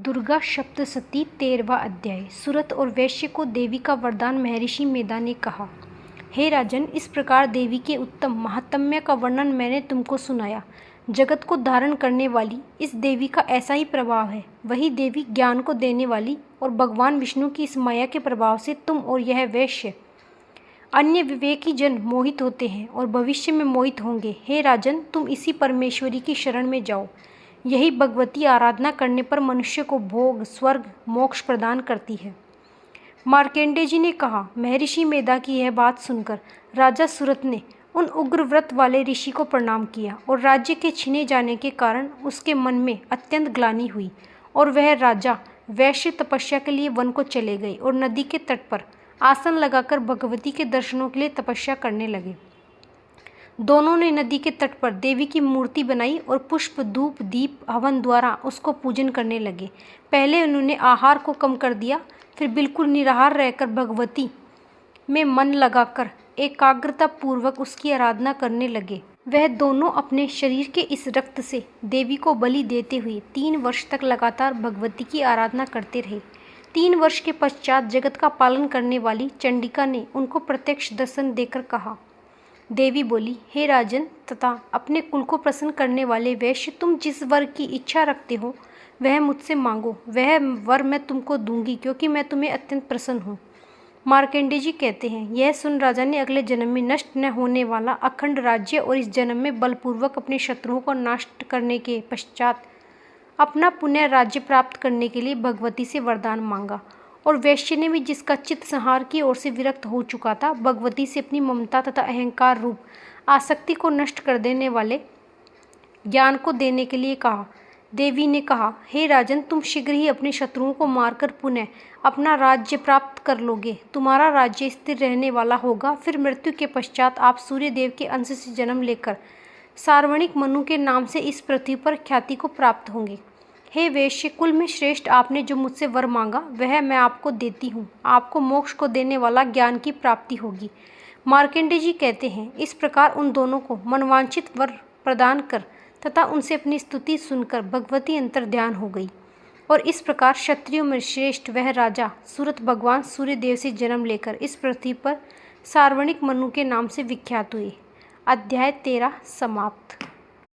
दुर्गा सप्तशती 13वां अध्याय। सुरत और वैश्य को देवी का वरदान। महर्षि मेधा ने कहा, हे राजन, इस प्रकार देवी के उत्तम महात्म्य का वर्णन मैंने तुमको सुनाया। जगत को धारण करने वाली इस देवी का ऐसा ही प्रभाव है। वही देवी ज्ञान को देने वाली और भगवान विष्णु की इस माया के प्रभाव से तुम और यह वैश्य अन्य विवेकी जन मोहित होते हैं और भविष्य में मोहित होंगे। हे राजन, तुम इसी परमेश्वरी की शरण में जाओ। यही भगवती आराधना करने पर मनुष्य को भोग, स्वर्ग, मोक्ष प्रदान करती है। मार्कंडेय जी ने कहा, महर्षि मेधा की यह बात सुनकर राजा सुरत ने उन उग्र व्रत वाले ऋषि को प्रणाम किया और राज्य के छीने जाने के कारण उसके मन में अत्यंत ग्लानि हुई और वह राजा वैश्य तपस्या के लिए वन को चले गए और नदी के तट पर आसन लगाकर भगवती के दर्शनों के लिए तपस्या करने लगे। दोनों ने नदी के तट पर देवी की मूर्ति बनाई और पुष्प, धूप, दीप, हवन द्वारा उसको पूजन करने लगे। पहले उन्होंने आहार को कम कर दिया, फिर बिल्कुल निराहार रहकर भगवती में मन लगाकर एकाग्रता पूर्वक उसकी आराधना करने लगे। वह दोनों अपने शरीर के इस रक्त से देवी को बलि देते हुए 3 वर्ष तक लगातार भगवती की आराधना करते रहे। 3 वर्ष के पश्चात जगत का पालन करने वाली चंडिका ने उनको प्रत्यक्ष दर्शन देकर कहा। देवी बोली, हे राजन तथा अपने कुल को प्रसन्न करने वाले वैश्य, तुम जिस वर की इच्छा रखते हो वह मुझसे मांगो। वह वर मैं तुमको दूंगी, क्योंकि मैं तुम्हें अत्यंत प्रसन्न हूँ। मार्कंडेय जी कहते हैं, यह सुन राजा ने अगले जन्म में नष्ट न होने वाला अखंड राज्य और इस जन्म में बलपूर्वक अपने शत्रुओं को नष्ट करने के पश्चात अपना पुण्य राज्य प्राप्त करने के लिए भगवती से वरदान मांगा। और वैश्य ने भी, जिसका चित्त संहार की ओर से विरक्त हो चुका था, भगवती से अपनी ममता तथा अहंकार रूप आसक्ति को नष्ट कर देने वाले ज्ञान को देने के लिए कहा। देवी ने कहा, हे राजन, तुम शीघ्र ही अपने शत्रुओं को मारकर पुनः अपना राज्य प्राप्त कर लोगे। तुम्हारा राज्य स्थिर रहने वाला होगा। फिर मृत्यु के पश्चात आप सूर्य देव के अंश से जन्म लेकर सार्वणिक मनु के नाम से इस पृथ्वी पर ख्याति को प्राप्त होंगे। हे वैश्य कुल में श्रेष्ठ, आपने जो मुझसे वर मांगा वह मैं आपको देती हूँ। आपको मोक्ष को देने वाला ज्ञान की प्राप्ति होगी। मार्कंडेय जी कहते हैं, इस प्रकार उन दोनों को मनवांछित वर प्रदान कर तथा उनसे अपनी स्तुति सुनकर भगवती अंतर ध्यान हो गई। और इस प्रकार क्षत्रियों में श्रेष्ठ वह राजा सुरत भगवान सूर्य देव से जन्म लेकर इस पृथ्वी पर सार्वणिक मनु के नाम से विख्यात हुए। अध्याय 13 समाप्त।